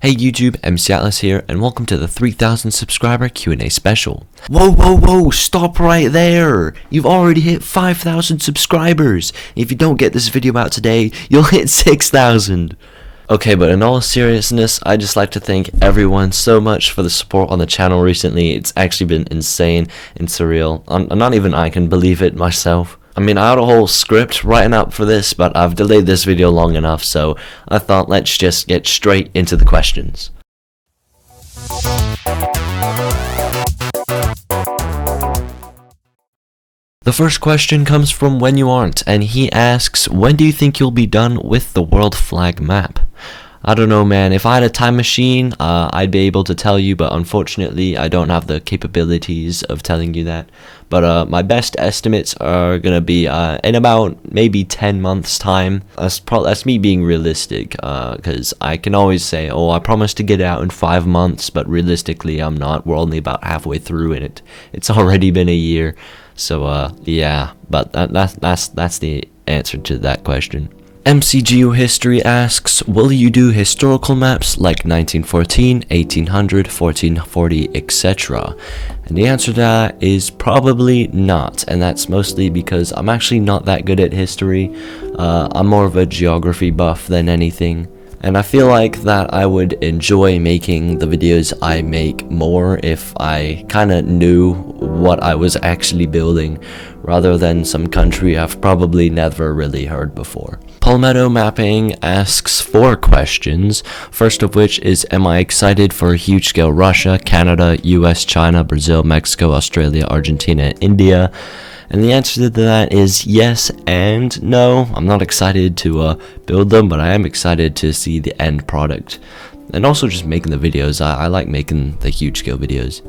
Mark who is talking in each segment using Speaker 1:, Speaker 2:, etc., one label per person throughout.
Speaker 1: Hey YouTube, MC Atlas here, and welcome to the 3000 subscriber Q&A special. Whoa, stop right there! You've already hit 5,000 subscribers! If you don't get this video out today, you'll hit 6,000! Okay, but in all seriousness, I'd just like to thank everyone so much for the support on the channel recently. It's actually been insane and surreal. Not even I can believe it myself. I mean, I had a whole script written up for this, but I've delayed this video long enough, so I thought let's just get straight into the questions. The first question comes from When You Aren't, and he asks, when do you think you'll be done with the world flag map? I don't know, man. If I had a time machine, I'd be able to tell you, but unfortunately, I don't have the capabilities of telling you that. But my best estimates are gonna be in about maybe 10 months' time. That's me being realistic, because I can always say, oh, I promised to get it out in 5 months, but realistically, I'm not. We're only about halfway through it. It's already been a year, so yeah. But that's the answer to that question. MCGU History asks, will you do historical maps like 1914, 1800, 1440, etc.? And the answer to that is probably not, and that's mostly because I'm actually not that good at history. I'm more of a geography buff than anything. And I feel like that I would enjoy making the videos I make more if I kinda knew what I was actually building, rather than some country I've probably never really heard before. Palmetto Mapping asks 4 questions, first of which is, am I excited for huge scale Russia, Canada, US, China, Brazil, Mexico, Australia, Argentina, India? And the answer to that is yes and no. I'm not excited to build them, but I am excited to see the end product. And also just making the videos. I like making the huge scale videos.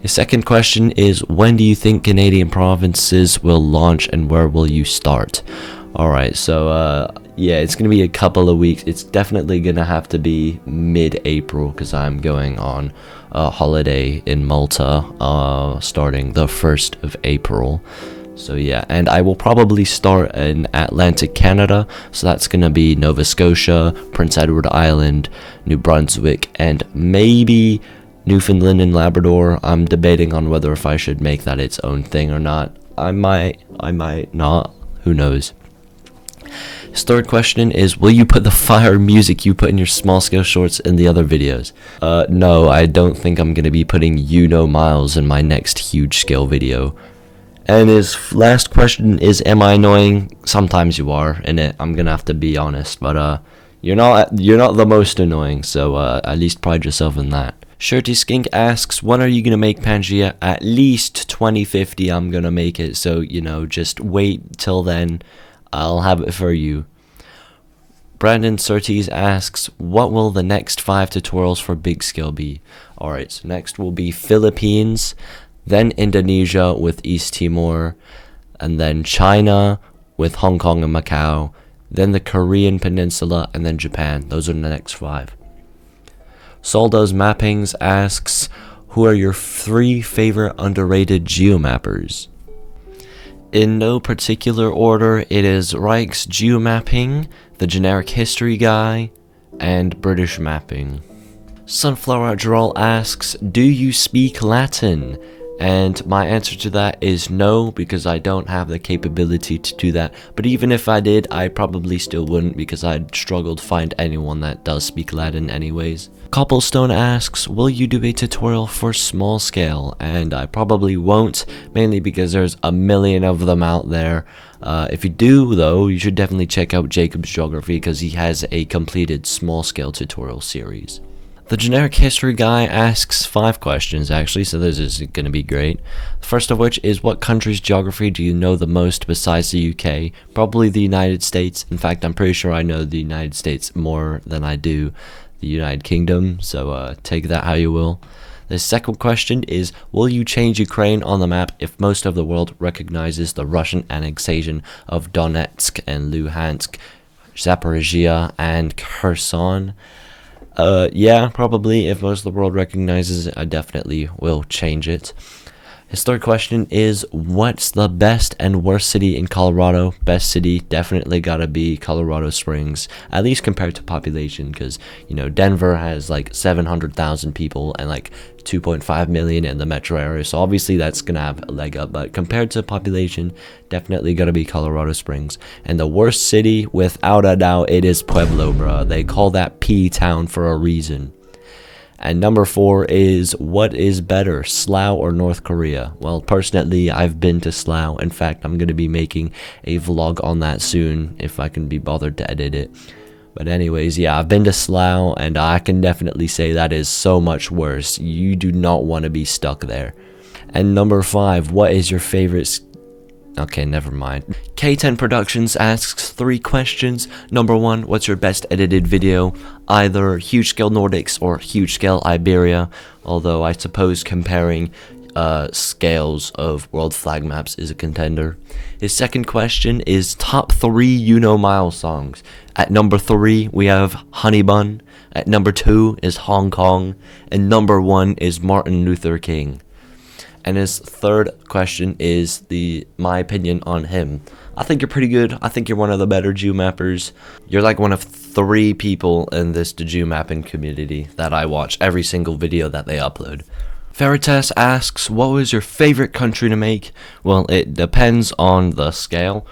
Speaker 1: The second question is, when do you think Canadian provinces will launch and where will you start? Alright, so yeah, it's going to be a couple of weeks. It's definitely going to have to be mid-April because I'm going on a holiday in Malta starting the 1st of April. So yeah, and I will probably start in Atlantic Canada, so that's going to be Nova Scotia, Prince Edward Island, New Brunswick, and maybe Newfoundland and Labrador. I'm debating on whether if I should make that its own thing or not. I might not, who knows. His third question is, will you put the fire music you put in your small scale shorts in the other videos? No, I don't think I'm going to be putting You Know Miles in my next huge scale video. And his last question is, am I annoying? Sometimes you are, and I'm going to have to be honest, but you're not the most annoying, so at least pride yourself in that. Shirty Skink asks, when are you going to make Pangea? At least 2050 I'm going to make it, so, you know, just wait till then. I'll have it for you. Brandon Surtees asks, what will the next 5 tutorials for big scale be? Alright, so next will be Philippines, then Indonesia with East Timor, and then China with Hong Kong and Macau, then the Korean Peninsula, and then Japan. Those are the next 5. Soldo's Mappings asks, who are your 3 favorite underrated geomappers? In no particular order, it is Reich's Geomapping, the Generic History Guy, and British Mapping. Sunflower Gerald asks, do you speak Latin? And my answer to that is no, because I don't have the capability to do that. But even if I did, I probably still wouldn't, because I'd struggle to find anyone that does speak Latin anyways. Cobblestone asks, will you do a tutorial for small scale? And I probably won't, mainly because there's a million of them out there. If you do, though, you should definitely check out Jacob's Geography, because he has a completed small scale tutorial series. The Generic History Guy asks 5 questions, actually, so this is going to be great. The first of which is, what country's geography do you know the most besides the UK? Probably the United States. In fact, I'm pretty sure I know the United States more than I do the United Kingdom, so take that how you will. The second question is, will you change Ukraine on the map if most of the world recognizes the Russian annexation of Donetsk and Luhansk, Zaporizhia, and Kherson? Yeah, probably. If most of the world recognizes it, I definitely will change it. His third question is, what's the best and worst city in Colorado? Best city definitely gotta be Colorado Springs, at least compared to population, because, you know, Denver has like 700,000 people and like 2.5 million in the metro area, so obviously that's gonna have a leg up, but compared to population, definitely gotta be Colorado Springs. And the worst city, without a doubt, it is Pueblo, bruh. They call that P-Town for a reason. And number 4 is, what is better, Slough or North Korea? Well, personally, I've been to Slough. In fact, I'm going to be making a vlog on that soon, if I can be bothered to edit it. But anyways, yeah, I've been to Slough, and I can definitely say that is so much worse. You do not want to be stuck there. And number 5, what is your favorite... Okay, never mind. K10 Productions asks 3 questions. Number 1, what's your best edited video? Either Huge Scale Nordics or Huge Scale Iberia, although I suppose comparing scales of world flag maps is a contender. His second question is top 3 You Know Miles songs. At number 3, we have Honey Bun. At number 2 is Hong Kong. And number 1 is Martin Luther King. And his third question is my opinion on him. I think you're pretty good. I think you're one of the better geomappers. You're like one of 3 people in this geomapping community that I watch every single video that they upload. Veritas asks, what was your favorite country to make? Well, it depends on the scale.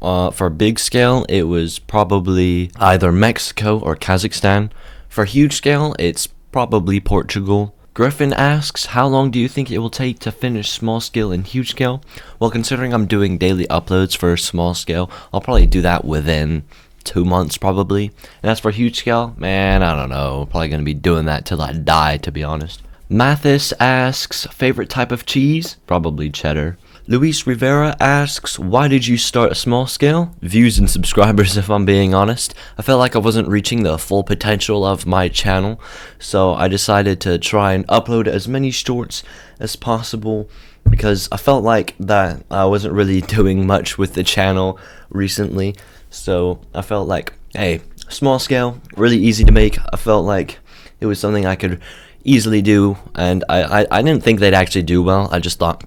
Speaker 1: For big scale, it was probably either Mexico or Kazakhstan. For huge scale, it's probably Portugal. Griffin asks, how long do you think it will take to finish small scale and huge scale? Well, considering I'm doing daily uploads for small scale, I'll probably do that within 2 months probably. And as for huge scale, man, I don't know. Probably going to be doing that till I die, to be honest. Mathis asks, favorite type of cheese? Probably cheddar. Luis Rivera asks, why did you start a small scale? Views and subscribers, if I'm being honest. I felt like I wasn't reaching the full potential of my channel, so I decided to try and upload as many shorts as possible, because I felt like that I wasn't really doing much with the channel recently. So I felt like, hey, small scale, really easy to make. I felt like it was something I could easily do, and I didn't think they'd actually do well. I just thought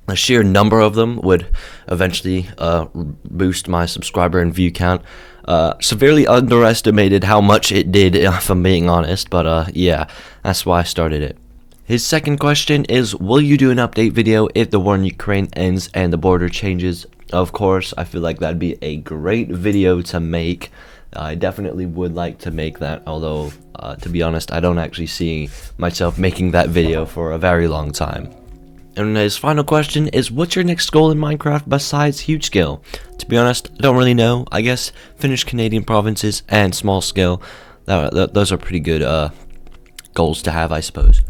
Speaker 1: the sheer number of them would eventually boost my subscriber and view count. Severely underestimated how much it did, if I'm being honest, but yeah, that's why I started it. His second question is, will you do an update video if the war in Ukraine ends and the border changes? Of course, I feel like that'd be a great video to make. I definitely would like to make that, although, to be honest, I don't actually see myself making that video for a very long time. And his final question is, what's your next goal in Minecraft besides huge scale? To be honest, I don't really know. I guess finish Canadian provinces and small scale. Those are pretty good goals to have, I suppose.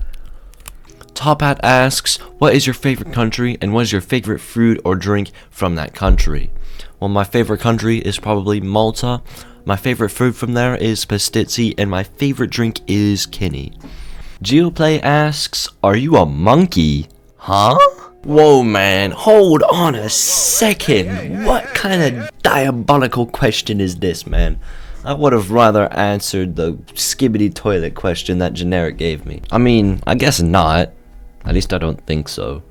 Speaker 1: Top Hat asks, what is your favorite country and what is your favorite food or drink from that country? Well, my favorite country is probably Malta. My favorite food from there is pastizzi, and my favorite drink is QnA. Geoplay asks, are you a monkey? Huh? Whoa, man, hold on a second. What kind of diabolical question is this, man? I would have rather answered the skibbity toilet question that Generic gave me. I mean, I guess not. At least I don't think so.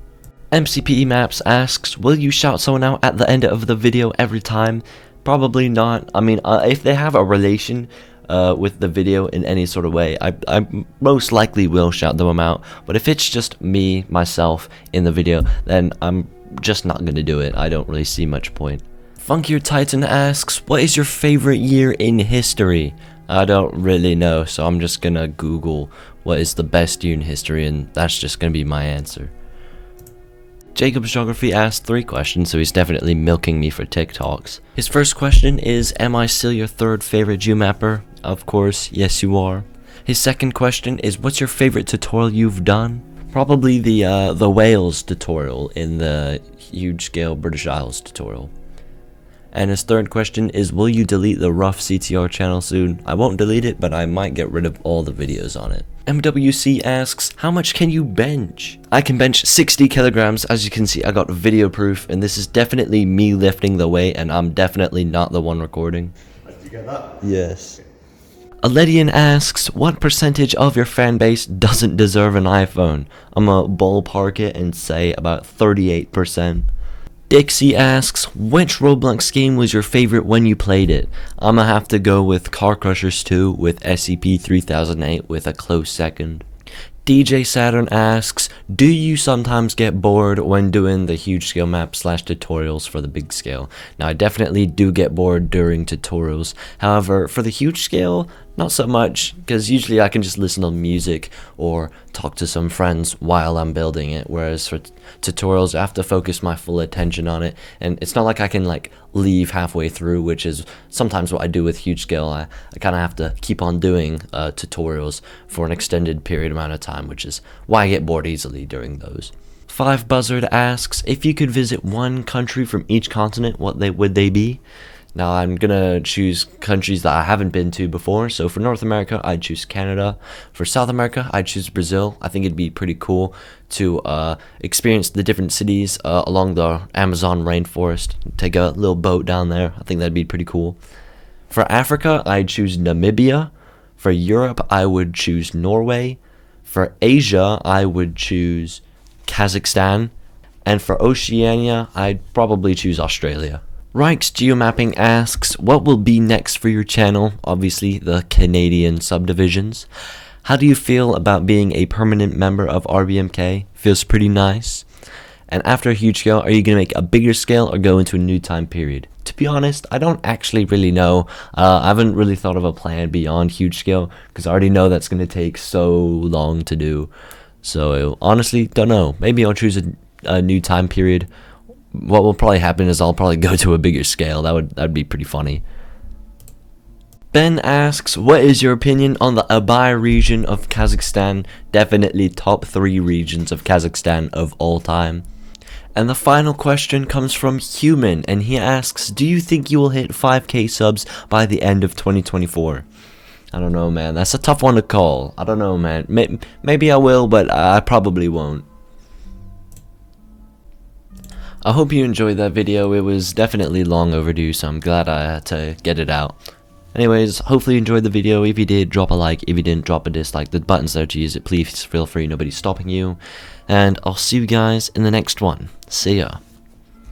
Speaker 1: MCPE Maps asks, will you shout someone out at the end of the video every time? Probably not. I mean, if they have a relation with the video in any sort of way, I most likely will shout them out. But if it's just me, myself, in the video, then I'm just not gonna do it. I don't really see much point. Funkier Titan asks, what is your favorite year in history? I don't really know, so I'm just gonna Google what is the best year in history, and that's just gonna be my answer. Jacob's Geography asked 3 questions, so he's definitely milking me for TikToks. His first question is, am I still your 3rd favorite geomapper? Of course, yes you are. His second question is, what's your favorite tutorial you've done? Probably the whales tutorial in the huge scale British Isles tutorial. And his third question is, will you delete the rough CTR channel soon? I won't delete it, but I might get rid of all the videos on it. MWC asks, how much can you bench? I can bench 60 kilograms. As you can see, I got video proof, and this is definitely me lifting the weight, and I'm definitely not the one recording.
Speaker 2: Did you get that?
Speaker 1: Yes. Aledian asks, what percentage of your fan base doesn't deserve an iPhone? I'm gonna ballpark it and say about 38%. Dixie asks, which Roblox game was your favorite when you played it? I'm gonna have to go with Car Crushers 2 with SCP-3008 with a close second. DJ Saturn asks, do you sometimes get bored when doing the huge scale map / tutorials for the big scale? Now I definitely do get bored during tutorials, however for the huge scale, not so much, because usually I can just listen to music or talk to some friends while I'm building it, whereas for tutorials I have to focus my full attention on it, and it's not like I can like leave halfway through, which is sometimes what I do with huge scale. I kind of have to keep on doing tutorials for an extended period amount of time, which is why I get bored easily during those. 5Buzzard asks, if you could visit one country from each continent, what would they be? Now I'm gonna choose countries that I haven't been to before. So for North America, I'd choose Canada. For South America, I'd choose Brazil. I think it'd be pretty cool to experience the different cities along the Amazon rainforest. Take a little boat down there. I think that'd be pretty cool. For Africa, I'd choose Namibia. For Europe, I would choose Norway. For Asia, I would choose Kazakhstan. And for Oceania, I'd probably choose Australia. Rikes Geomapping asks, what will be next for your channel? Obviously, the Canadian subdivisions. How do you feel about being a permanent member of RBMK? Feels pretty nice. And after a huge scale, are you going to make a bigger scale or go into a new time period? To be honest, I don't actually really know. I haven't really thought of a plan beyond huge scale, because I already know that's going to take so long to do. So honestly, don't know. Maybe I'll choose a new time period. What will probably happen is I'll probably go to a bigger scale. That'd be pretty funny. Ben asks, what is your opinion on the Abai region of Kazakhstan? Definitely top 3 regions of Kazakhstan of all time. And the final question comes from Human, and he asks, do you think you will hit 5k subs by the end of 2024? I don't know, man. That's a tough one to call. I don't know, man. Maybe I will, but I probably won't. I hope you enjoyed that video. It was definitely long overdue, so I'm glad I had to get it out. Anyways, hopefully you enjoyed the video. If you did, drop a like. If you didn't, drop a dislike. The button's there to use it. Please feel free. Nobody's stopping you. And I'll see you guys in the next one. See ya.